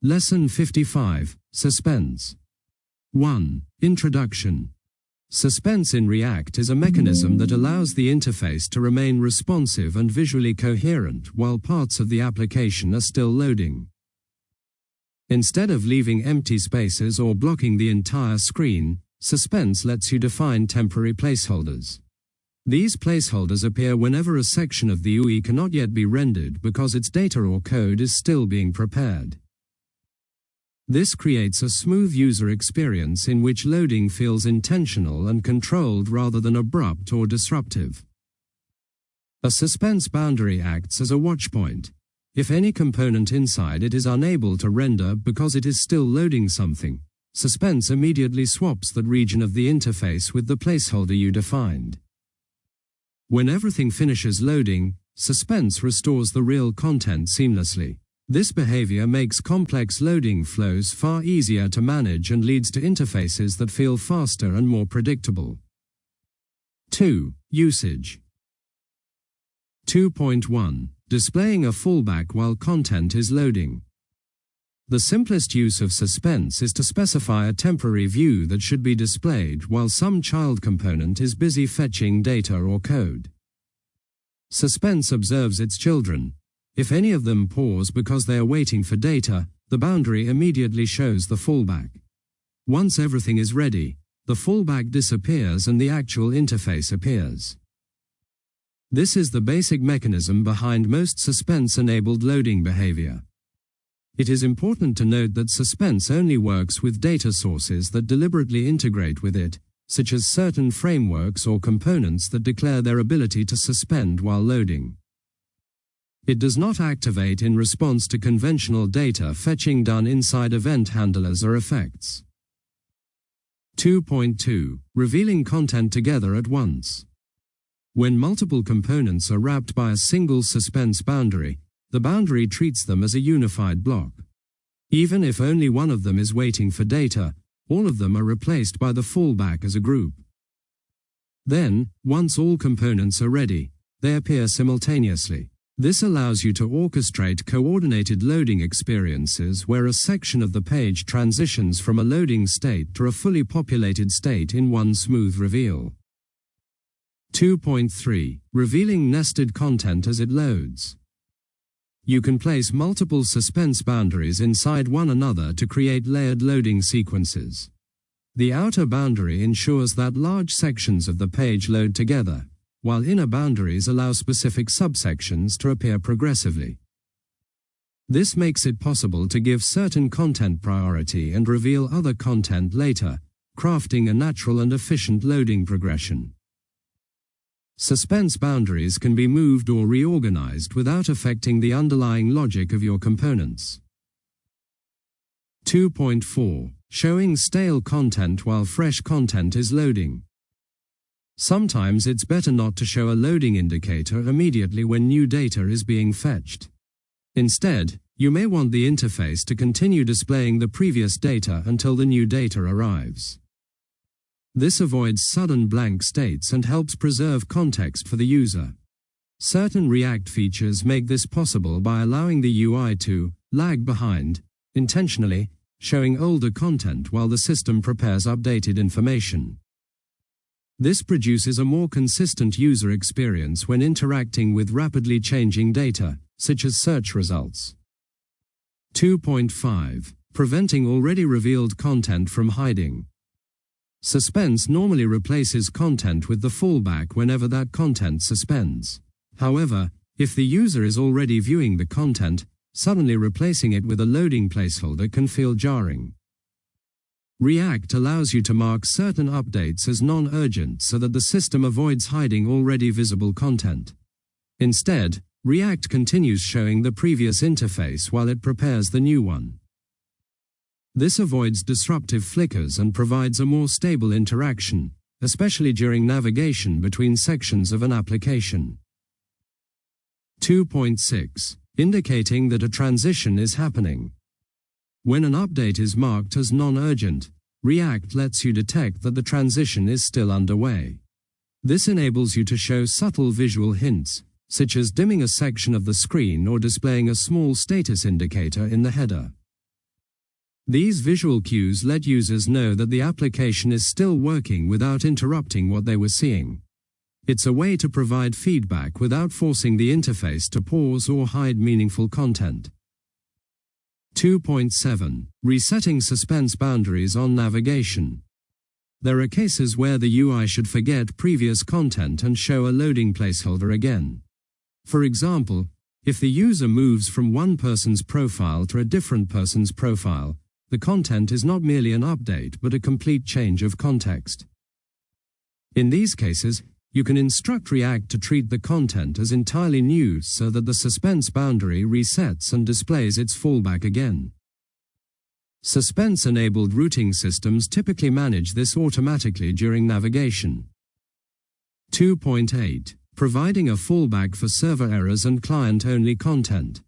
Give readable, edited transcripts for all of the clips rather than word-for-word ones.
Lesson 55, Suspense. 1. Introduction. Suspense in React is a mechanism that allows the interface to remain responsive and visually coherent while parts of the application are still loading. Instead of leaving empty spaces or blocking the entire screen, Suspense lets you define temporary placeholders. These placeholders appear whenever a section of the UI cannot yet be rendered because its data or code is still being prepared. This creates a smooth user experience in which loading feels intentional and controlled rather than abrupt or disruptive. A suspense boundary acts as a watchpoint. If any component inside it is unable to render because it is still loading something, Suspense immediately swaps that region of the interface with the placeholder you defined. When everything finishes loading, Suspense restores the real content seamlessly. This behavior makes complex loading flows far easier to manage and leads to interfaces that feel faster and more predictable. 2. Usage. 2.1. Displaying a fallback while content is loading. The simplest use of Suspense is to specify a temporary view that should be displayed while some child component is busy fetching data or code. Suspense observes its children. If any of them pause because they are waiting for data, the boundary immediately shows the fallback. Once everything is ready, the fallback disappears and the actual interface appears. This is the basic mechanism behind most Suspense-enabled loading behavior. It is important to note that Suspense only works with data sources that deliberately integrate with it, such as certain frameworks or components that declare their ability to suspend while loading. It does not activate in response to conventional data fetching done inside event handlers or effects. 2.2. Revealing content together at once. When multiple components are wrapped by a single Suspense boundary, the boundary treats them as a unified block. Even if only one of them is waiting for data, all of them are replaced by the fallback as a group. Then, once all components are ready, they appear simultaneously. This allows you to orchestrate coordinated loading experiences where a section of the page transitions from a loading state to a fully populated state in one smooth reveal. 2.3. Revealing nested content as it loads. You can place multiple Suspense boundaries inside one another to create layered loading sequences. The outer boundary ensures that large sections of the page load together, while inner boundaries allow specific subsections to appear progressively. This makes it possible to give certain content priority and reveal other content later, crafting a natural and efficient loading progression. Suspense boundaries can be moved or reorganized without affecting the underlying logic of your components. 2.4. Showing stale content while fresh content is loading. Sometimes it's better not to show a loading indicator immediately when new data is being fetched. Instead, you may want the interface to continue displaying the previous data until the new data arrives. This avoids sudden blank states and helps preserve context for the user. Certain React features make this possible by allowing the UI to lag behind, intentionally, showing older content while the system prepares updated information. This produces a more consistent user experience when interacting with rapidly changing data, such as search results. 2.5. Preventing already revealed content from hiding. Suspense normally replaces content with the fallback whenever that content suspends. However, if the user is already viewing the content, suddenly replacing it with a loading placeholder can feel jarring. React allows you to mark certain updates as non-urgent so that the system avoids hiding already visible content. Instead, React continues showing the previous interface while it prepares the new one. This avoids disruptive flickers and provides a more stable interaction, especially during navigation between sections of an application. 2.6. Indicating that a transition is happening. When an update is marked as non-urgent, React lets you detect that the transition is still underway. This enables you to show subtle visual hints, such as dimming a section of the screen or displaying a small status indicator in the header. These visual cues let users know that the application is still working without interrupting what they were seeing. It's a way to provide feedback without forcing the interface to pause or hide meaningful content. 2.7. Resetting suspense boundaries on navigation. There are cases where the UI should forget previous content and show a loading placeholder again. For example, if the user moves from one person's profile to a different person's profile, the content is not merely an update but a complete change of context. In these cases, you can instruct React to treat the content as entirely new so that the suspense boundary resets and displays its fallback again. Suspense-enabled routing systems typically manage this automatically during navigation. 2.8. Providing a fallback for server errors and client-only content.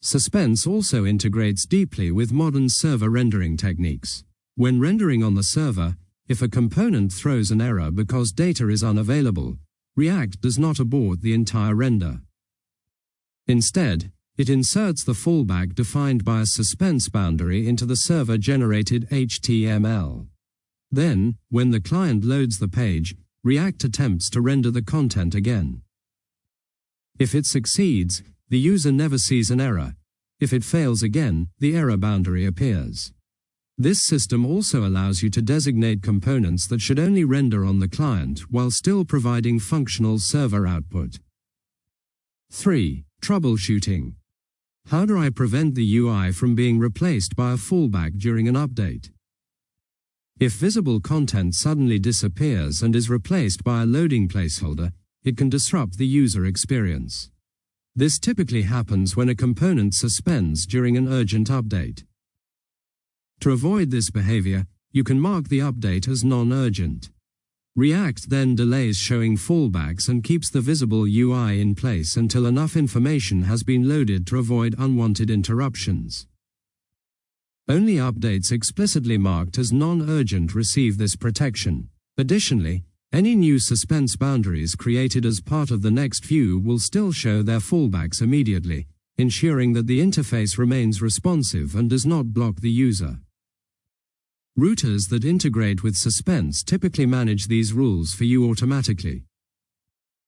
Suspense also integrates deeply with modern server rendering techniques. When rendering on the server, if a component throws an error because data is unavailable, React does not abort the entire render. Instead, it inserts the fallback defined by a suspense boundary into the server-generated HTML. Then, when the client loads the page, React attempts to render the content again. If it succeeds, the user never sees an error. If it fails again, the error boundary appears. This system also allows you to designate components that should only render on the client while still providing functional server output. 3. Troubleshooting. How do I prevent the UI from being replaced by a fallback during an update? If visible content suddenly disappears and is replaced by a loading placeholder, it can disrupt the user experience. This typically happens when a component suspends during an urgent update. To avoid this behavior, you can mark the update as non-urgent. React then delays showing fallbacks and keeps the visible UI in place until enough information has been loaded to avoid unwanted interruptions. Only updates explicitly marked as non-urgent receive this protection. Additionally, any new suspense boundaries created as part of the next view will still show their fallbacks immediately, ensuring that the interface remains responsive and does not block the user. Routers that integrate with Suspense typically manage these rules for you automatically.